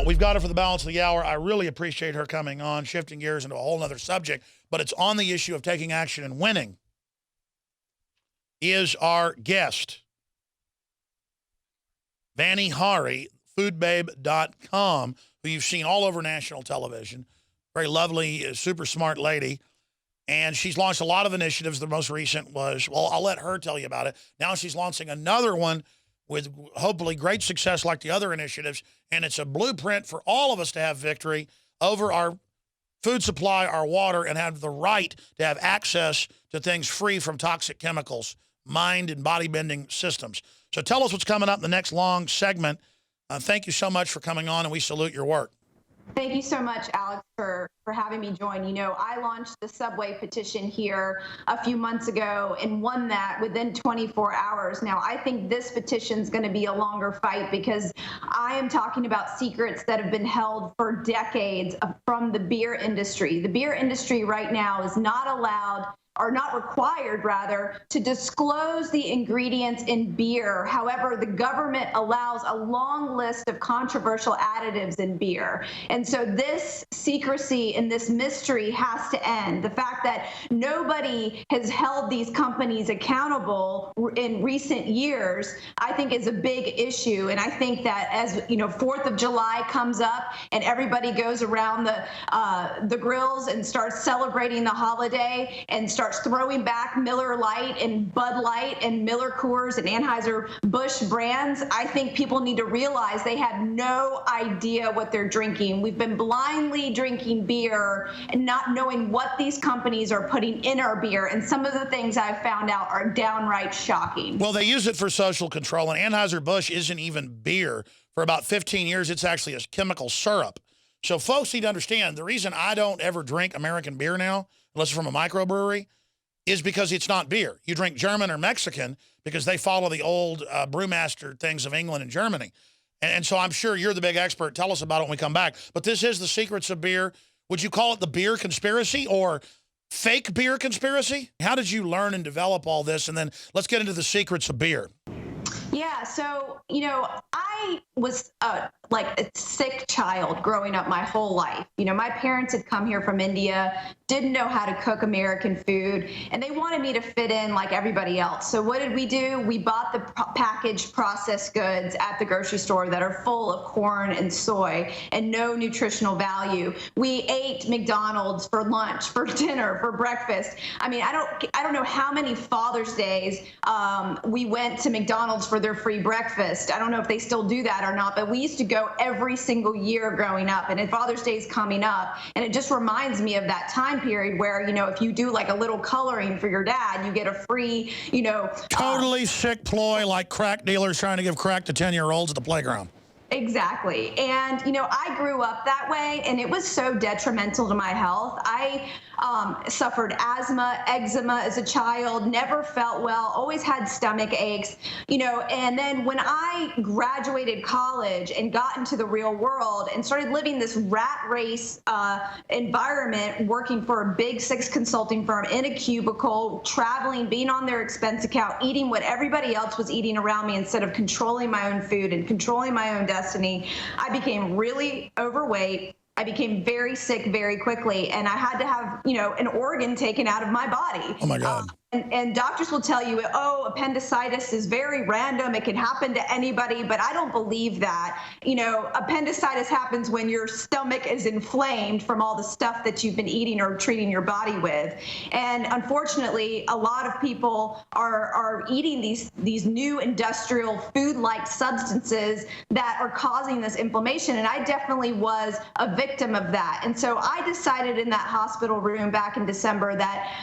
Now, we've got her for the balance of the hour. I really appreciate her coming on, shifting gears into a whole other subject, but it's on the issue of taking action and winning. Is our guest, Vani Hari, foodbabe.com, who you've seen all over national television. Very lovely, super smart lady. And she's launched a lot of initiatives. The most recent was, well, I'll let her tell you about it. Now she's launching another one with hopefully great success like the other initiatives. And it's a blueprint for all of us to have victory over our food supply, our water, and have the right to have access to things free from toxic chemicals, mind and body bending systems. So tell us what's coming up in the next long segment. Thank you so much for coming on, and we salute your work. Thank you so much, Alex, for having me join. You know, I launched the Subway petition here a few months ago and won that within 24 hours. Now, I think this petition is going to be a longer fight because I am talking about secrets that have been held for decades from the beer industry. The beer industry right now is not allowed, or not required rather, to disclose the ingredients in beer. However, the government allows a long list of controversial additives in beer. And so this secrecy and this mystery has to end. The fact that nobody has held these companies accountable in recent years, I think is a big issue. And I think that as, you know, 4th of July comes up and everybody goes around the grills and starts celebrating the holiday and starts throwing back Miller Lite and Bud Light and Miller Coors and Anheuser-Busch brands, I think people need to realize they have no idea what they're drinking. We've been blindly drinking beer and not knowing what these companies are putting in our beer. And some of the things I've found out are downright shocking. Well, they use it for social control, and Anheuser-Busch isn't even beer. For about 15 years, it's actually a chemical syrup. So folks need to understand, the reason I don't ever drink American beer now, unless it's from a microbrewery, is because it's not beer. You drink German or Mexican because they follow the old brewmaster things of England and Germany. And so I'm sure you're the big expert. Tell us about it when we come back. But this is the secrets of beer. Would you call it the beer conspiracy or fake beer conspiracy? How did you learn and develop all this? And then let's get into the secrets of beer. Yeah, so, you know, I was like a sick child growing up my whole life. You know, my parents had come here from India, didn't know how to cook American food, and they wanted me to fit in like everybody else. So what did we do? We bought the packaged processed goods at the grocery store that are full of corn and soy and no nutritional value. We ate McDonald's for lunch, for dinner, for breakfast. I mean, I don't know how many Father's Days we went to McDonald's for their free breakfast. I don't know if they still do that or not, but we used to go every single year growing up, and Father's Day is coming up, and it just reminds me of that time period where, you know, if you do like a little coloring for your dad, you get a free, you know. Totally sick ploy, like crack dealers trying to give crack to 10-year-olds at the playground. Exactly. And, you know, I grew up that way, and it was so detrimental to my health. I suffered asthma, eczema as a child, never felt well, always had stomach aches, you know, and then when I graduated college and got into the real world and started living this rat race environment, working for a big six consulting firm in a cubicle, traveling, being on their expense account, eating what everybody else was eating around me instead of controlling my own food and controlling my own destiny, I became really overweight. I became very sick very quickly, and I had to have, you know, an organ taken out of my body. Oh my God. And doctors will tell you, oh, appendicitis is very random. It can happen to anybody, but I don't believe that. You know, appendicitis happens when your stomach is inflamed from all the stuff that you've been eating or treating your body with. And unfortunately, a lot of people are eating these new industrial food-like substances that are causing this inflammation. And I definitely was a victim of that. And so I decided in that hospital room back in December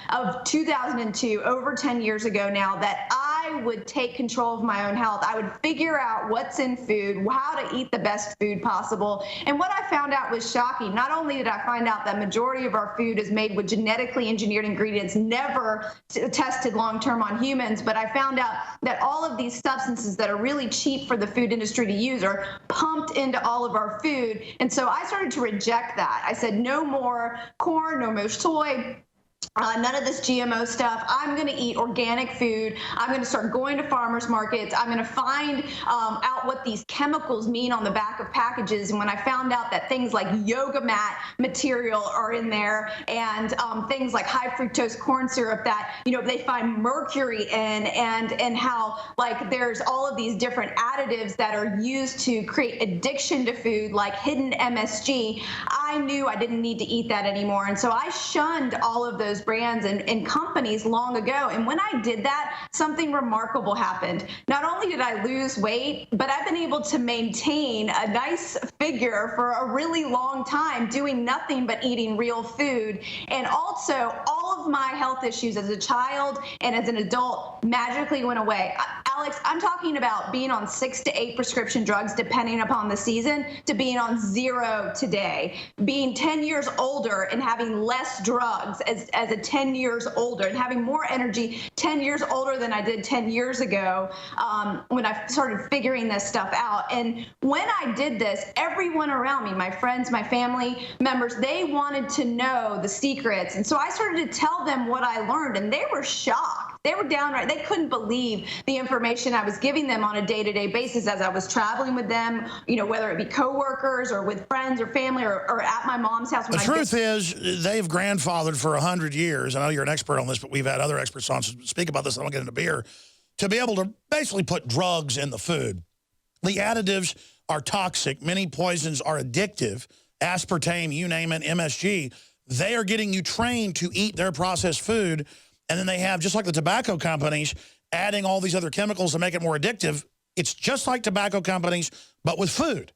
of 2002, over 10 years ago now, that I would take control of my own health. I would figure out what's in food, how to eat the best food possible. And what I found out was shocking. Not only did I find out that majority of our food is made with genetically engineered ingredients, never tested long-term on humans, but I found out that all of these substances that are really cheap for the food industry to use are pumped into all of our food. And so I started to reject that. I said, no more corn, no more soy, None of this GMO stuff. I'm going to eat organic food. I'm going to start going to farmers markets. I'm going to find out what these chemicals mean on the back of packages. And when I found out that things like yoga mat material are in there, and things like high fructose corn syrup that, you know, they find mercury in, and how like there's all of these different additives that are used to create addiction to food, like hidden MSG, I knew I didn't need to eat that anymore. And so I shunned all of those brands and companies long ago. And when I did that, something remarkable happened. Not only did I lose weight, but I've been able to maintain a nice figure for a really long time, doing nothing but eating real food. And also, all of my health issues as a child and as an adult magically went away. Alex, I'm talking about being on 6 to 8 prescription drugs, depending upon the season, to being on 0 today. Being 10 years older and having less drugs as a 10 years older, and having more energy 10 years older than I did 10 years ago, when I started figuring this stuff out. And when I did this, everyone around me, my friends, my family members, they wanted to know the secrets. And so I started to tell them what I learned, and they were shocked. They were downright, they couldn't believe the information I was giving them on a day-to-day basis as I was traveling with them, you know, whether it be coworkers or with friends or family or at my mom's house. The truth is, they've grandfathered for 100 years. I know you're an expert on this, but we've had other experts on speak about this. I don't get into beer. To be able to basically put drugs in the food. The additives are toxic. Many poisons are addictive. Aspartame, you name it, MSG. They are getting you trained to eat their processed food. And then they have, just like the tobacco companies, adding all these other chemicals to make it more addictive. It's just like tobacco companies, but with food.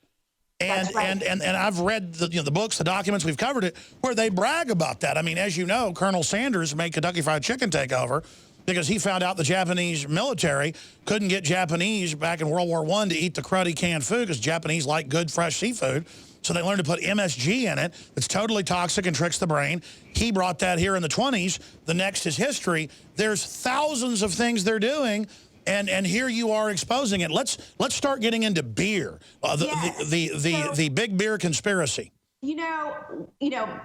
And right. and I've read the books, the documents, we've covered it, where they brag about that. I mean, as you know, Colonel Sanders made Kentucky Fried Chicken take over because he found out the Japanese military couldn't get Japanese back in World War I to eat the cruddy canned food because Japanese like good, fresh seafood. So they learned to put MSG in it. It's totally toxic and tricks the brain. He brought that here in the 20s. The next is history. There's thousands of things they're doing, and here you are exposing it. Let's start getting into beer. The big beer conspiracy. You know,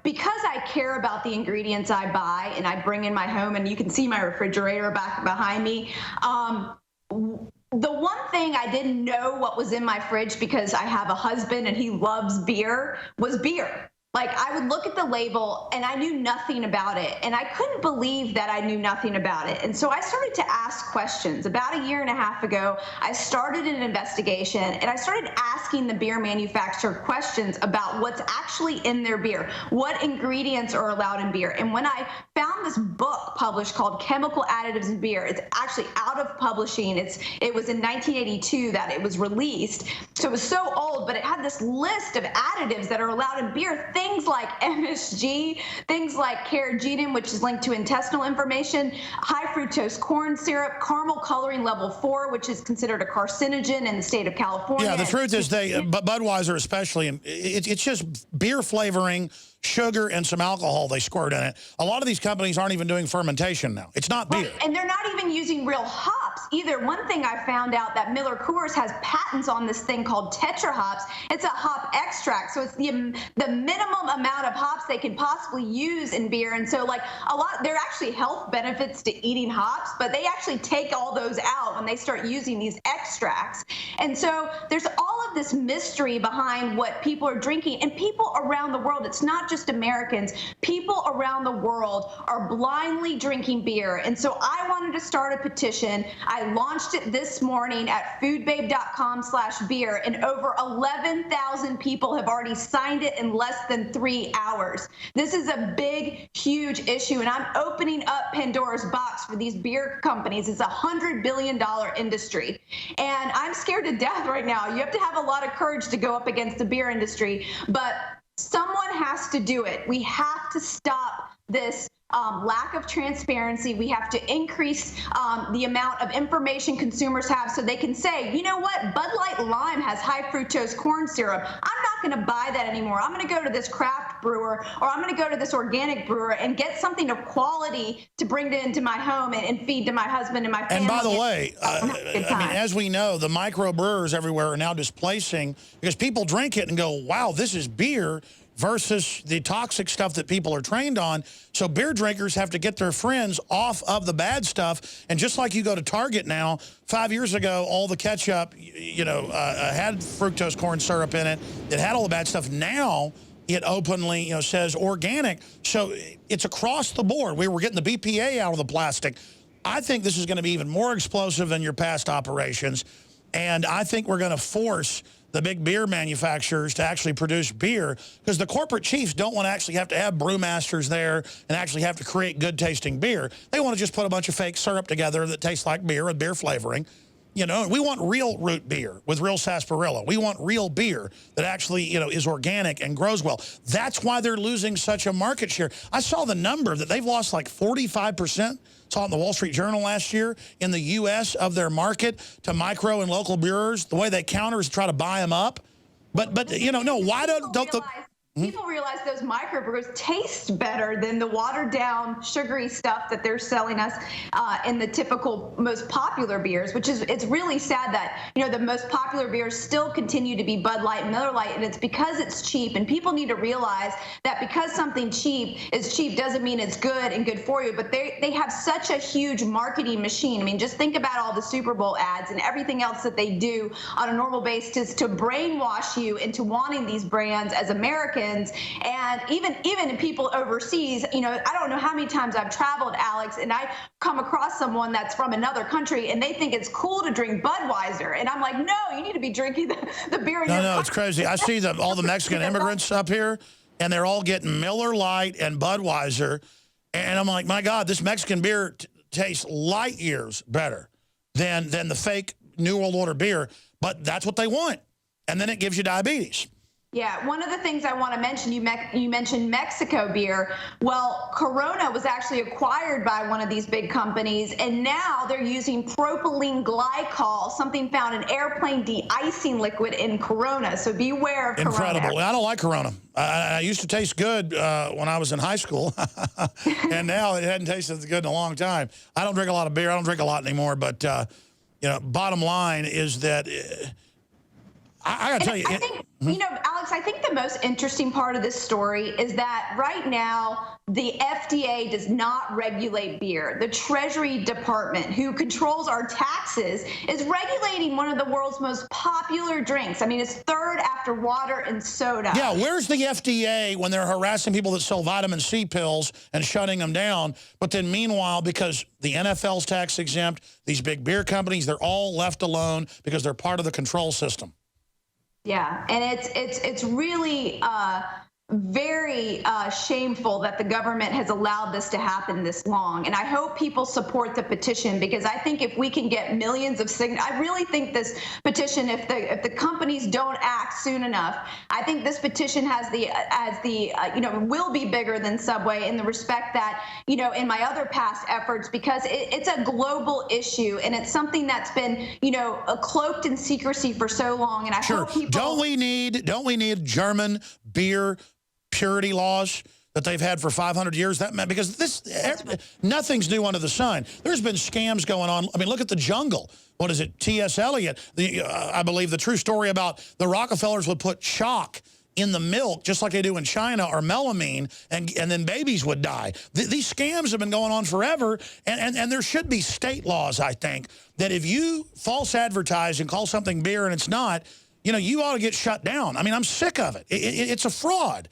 because I care about the ingredients I buy and I bring in my home, and you can see my refrigerator back behind me. The one thing I didn't know what was in my fridge, because I have a husband and he loves beer, was beer. Like, I would look at the label and I knew nothing about it. And I couldn't believe that I knew nothing about it. And so I started to ask questions. About a year and a half ago, I started an investigation and I started asking the beer manufacturer questions about what's actually in their beer, what ingredients are allowed in beer. And when I found this book published called Chemical Additives in Beer, it's actually out of publishing. It was in 1982 that it was released. So it was so old, but it had this list of additives that are allowed in beer. Things like MSG, things like carrageenan, which is linked to intestinal inflammation, high fructose corn syrup, caramel coloring level 4, which is considered a carcinogen in the state of California. Yeah, the truth is Budweiser especially, and it's just beer flavoring, sugar, and some alcohol they squirt in it. A lot of these companies aren't even doing fermentation now. It's not beer. Right. And they're not even using real hops either. One thing I found out that Miller Coors has patents on this thing called Tetra hops. It's a hop extract. So it's the minimum amount of hops they can possibly use in beer. And so like there are actually health benefits to eating hops, but they actually take all those out when they start using these extracts. And so there's all of this mystery behind what people are drinking, and people around the world, it's not just Americans, people around the world are blindly drinking beer. And so I wanted to start a petition. I launched it this morning at foodbabe.com/beer, and over 11,000 people have already signed it in less than 3 hours. This is a big, huge issue, and I'm opening up Pandora's box for these beer companies. It's a $100 billion industry, and I'm scared to death right now. You have to have a lot of courage to go up against the beer industry, but someone has to do it. We have to stop this lack of transparency. We have to increase the amount of information consumers have so they can say, you know what, Bud Light Lime has high fructose corn syrup. I'm not going to buy that anymore. I'm going to go to this craft brewer, or I'm going to go to this organic brewer and get something of quality to bring into my home and feed to my husband and my family. And by the way, I mean, as we know, the microbrewers everywhere are now displacing, because people drink it and go, wow, this is beer. versus the toxic stuff that people are trained on. So beer drinkers have to get their friends off of the bad stuff. And just like you go to Target now, 5 years ago, all the ketchup, had fructose corn syrup in it. It had all the bad stuff. Now it openly, says organic. So it's across the board. We were getting the BPA out of the plastic. I think this is going to be even more explosive than your past operations. And I think we're going to force the big beer manufacturers to actually produce beer, because the corporate chiefs don't want to actually have to have brewmasters there and actually have to create good tasting beer. They want to just put a bunch of fake syrup together that tastes like beer with beer flavoring. We want real root beer with real sarsaparilla. We want real beer that actually, is organic and grows well. That's why they're losing such a market share. I saw the number that they've lost like 45%. Saw it in the Wall Street Journal last year in the U.S. of their market to micro and local brewers. The way they counter is to try to buy them up. But no, why don't the... People realize those microbrews taste better than the watered down sugary stuff that they're selling us in the typical most popular beers, which is, it's really sad that, the most popular beers still continue to be Bud Light and Miller Lite, and it's because it's cheap. And people need to realize that because something cheap is cheap doesn't mean it's good and good for you, but they have such a huge marketing machine. I mean, just think about all the Super Bowl ads and everything else that they do on a normal basis to brainwash you into wanting these brands as Americans. And even people overseas, I don't know how many times I've traveled, Alex, and I come across someone that's from another country and they think it's cool to drink Budweiser. And I'm like, no, you need to be drinking the beer in your country. It's crazy. I see all the Mexican immigrants up here, and they're all getting Miller Lite and Budweiser. And I'm like, my God, this Mexican beer tastes light years better than the fake New World Order beer. But that's what they want. And then it gives you diabetes. Yeah, one of the things I want to mention, you mentioned Mexico beer. Well, Corona was actually acquired by one of these big companies, and now they're using propylene glycol, something found in airplane de-icing liquid in Corona. So beware of Corona. Incredible. I don't like Corona. I used to taste good when I was in high school, and now it hadn't tasted as good in a long time. I don't drink a lot of beer. I don't drink a lot anymore, but bottom line is that I got to tell you. I think, Alex, I think the most interesting part of this story is that right now the FDA does not regulate beer. The Treasury Department, who controls our taxes, is regulating one of the world's most popular drinks. I mean, it's third after water and soda. Yeah, where's the FDA when they're harassing people that sell vitamin C pills and shutting them down? But then meanwhile, because the NFL's tax exempt, these big beer companies, they're all left alone because they're part of the control system. Yeah, and it's really very shameful that the government has allowed this to happen this long. And I hope people support the petition, because I think if we can get millions of signatures, I really think this petition, if the companies don't act soon enough, I think this petition has will be bigger than Subway in the respect that, in my other past efforts, because it's a global issue and it's something that's been, cloaked in secrecy for so long. And I hope people... Don't we need German beer purity laws that they've had for 500 years? Because nothing's new under the sun. There's been scams going on. I mean, look at the Jungle. What is it? T.S. Eliot. I believe the true story about the Rockefellers would put chalk in the milk, just like they do in China, or melamine, and then babies would die. These scams have been going on forever, and there should be state laws, I think, that if you false advertise and call something beer and it's not, you ought to get shut down. I mean, I'm sick of it. It's a fraud.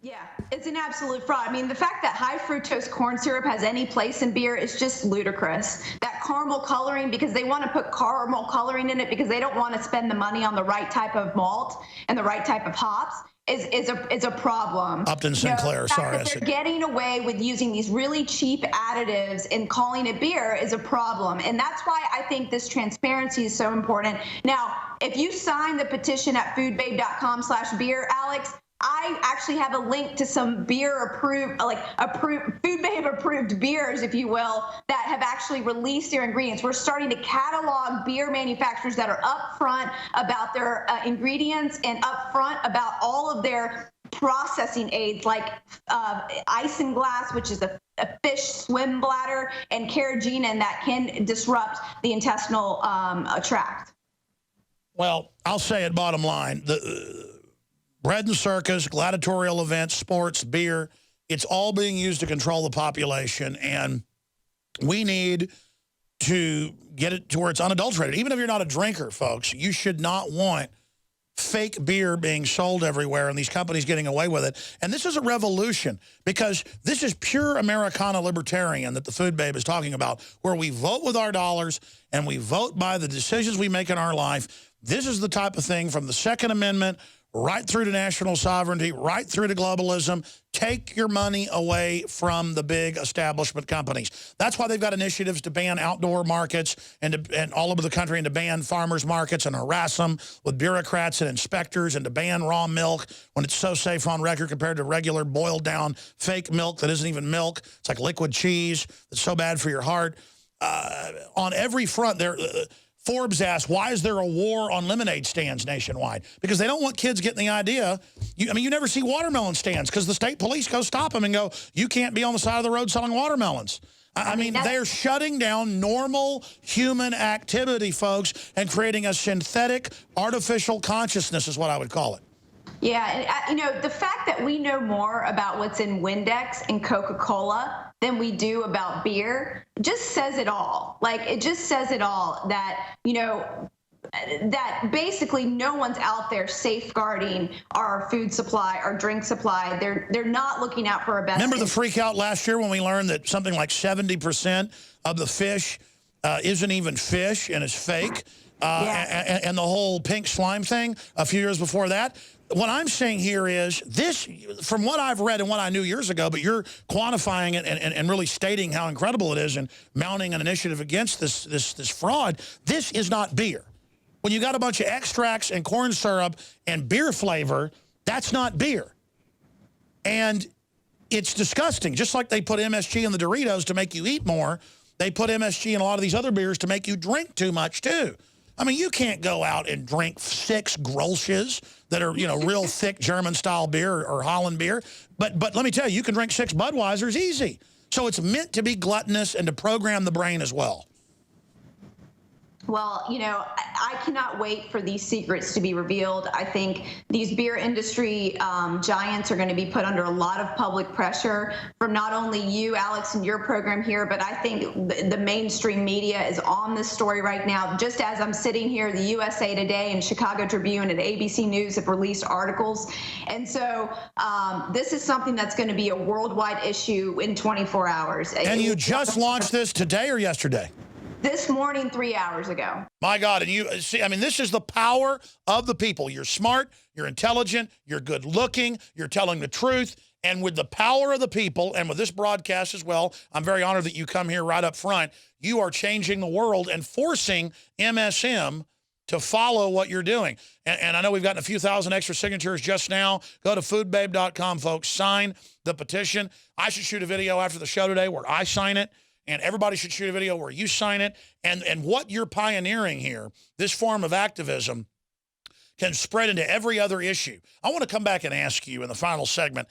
Yeah, it's an absolute fraud. I mean, the fact that high fructose corn syrup has any place in beer is just ludicrous. That caramel coloring, because they want to put caramel coloring in it because they don't want to spend the money on the right type of malt and the right type of hops, is a problem. Upton Sinclair, sorry. They're getting away with using these really cheap additives and calling it beer is a problem. And that's why I think this transparency is so important. Now, if you sign the petition at foodbabe.com/beer, Alex, I actually have a link to some beer approved Food Babe approved beers, if you will, that have actually released their ingredients. We're starting to catalog beer manufacturers that are upfront about their ingredients and upfront about all of their processing aids, like isinglass, which is a fish swim bladder, and carrageenan that can disrupt the intestinal tract. Well, I'll say it bottom line. bread and circus, gladiatorial events, sports, beer. It's all being used to control the population, and we need to get it to where it's unadulterated. Even if you're not a drinker, folks, you should not want fake beer being sold everywhere and these companies getting away with it. And this is a revolution, because this is pure Americana libertarian that the Food Babe is talking about, where we vote with our dollars and we vote by the decisions we make in our life. This is the type of thing, from the Second Amendment right through to national sovereignty, right through to globalism. Take your money away from the big establishment companies. That's why they've got initiatives to ban outdoor markets and all over the country, and to ban farmers markets and harass them with bureaucrats and inspectors, and to ban raw milk when it's so safe on record compared to regular boiled down fake milk that isn't even milk. It's like liquid cheese that's so bad for your heart. On every front, Forbes asked, why is there a war on lemonade stands nationwide? Because they don't want kids getting the idea. I mean, you never see watermelon stands because the state police go stop them and go, you can't be on the side of the road selling watermelons. I mean, they're shutting down normal human activity, folks, and creating a synthetic artificial consciousness is what I would call it. Yeah, and the fact that we know more about what's in Windex and Coca-Cola than we do about beer just says it all. Like, it just says it all that, that basically no one's out there safeguarding our food supply, our drink supply. They're not looking out for our best. Remember the freak out last year when we learned that something like 70% of the fish isn't even fish and is fake? Yes. And the whole pink slime thing a few years before that. What I'm saying here is this, from what I've read and what I knew years ago, but you're quantifying it and really stating how incredible it is and mounting an initiative against this fraud. This is not beer. When you got a bunch of extracts and corn syrup and beer flavor, that's not beer. And it's disgusting. Just like they put MSG in the Doritos to make you eat more, they put MSG in a lot of these other beers to make you drink too much too. I mean, you can't go out and drink 6 Grolsches that are, real thick German-style beer or Holland beer. But let me tell you, you can drink 6 Budweisers easy. So it's meant to be gluttonous and to program the brain as well. Well, I cannot wait for these secrets to be revealed. I think these beer industry giants are going to be put under a lot of public pressure from not only you, Alex, and your program here, but I think the mainstream media is on this story right now. Just as I'm sitting here, the USA Today and Chicago Tribune and ABC News have released articles. And so this is something that's going to be a worldwide issue in 24 hours. And you just launched this today or yesterday? This morning, 3 hours ago. My God, and you see, I mean, this is the power of the people. You're smart, you're intelligent, you're good looking, you're telling the truth. And with the power of the people, and with this broadcast as well, I'm very honored that you come here right up front. You are changing the world and forcing MSM to follow what you're doing. And I know we've gotten a few thousand extra signatures just now. Go to foodbabe.com, folks. Sign the petition. I should shoot a video after the show today where I sign it. And everybody should shoot a video where you sign it. And what you're pioneering here, this form of activism, can spread into every other issue. I want to come back and ask you in the final segment,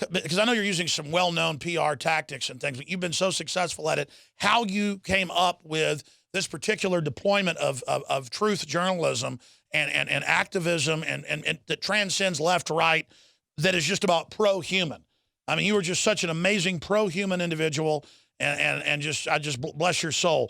because I know you're using some well-known PR tactics and things, but you've been so successful at it, how you came up with this particular deployment of truth journalism and activism and that transcends left to right, that is just about pro-human. I mean, you were just such an amazing pro-human individual. And I just bless your soul.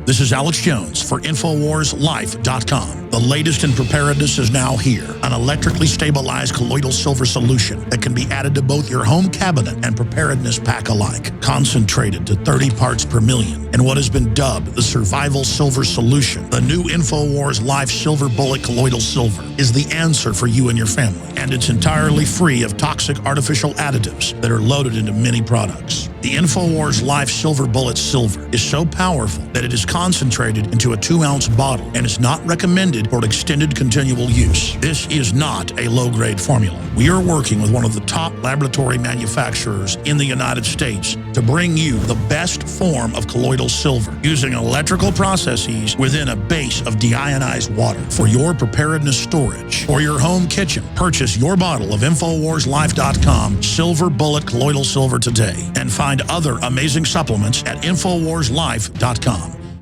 This is Alex Jones for InfoWarsLife.com. The latest in preparedness is now here. An electrically stabilized colloidal silver solution that can be added to both your home cabinet and preparedness pack alike. Concentrated to 30 parts per million in what has been dubbed the survival silver solution. The new InfoWars Life Silver Bullet Colloidal Silver is the answer for you and your family. And it's entirely free of toxic artificial additives that are loaded into many products. The InfoWars Life Silver Bullet Silver is so powerful that it is concentrated into a 2-ounce bottle and is not recommended for extended continual use. This is not a low-grade formula. We are working with one of the top laboratory manufacturers in the United States to bring you the best form of colloidal silver using electrical processes within a base of deionized water for your preparedness storage or your home kitchen. Purchase your bottle of InfoWarsLife.com Silver Bullet Colloidal Silver today and find other amazing supplements at InfoWarsLife.com.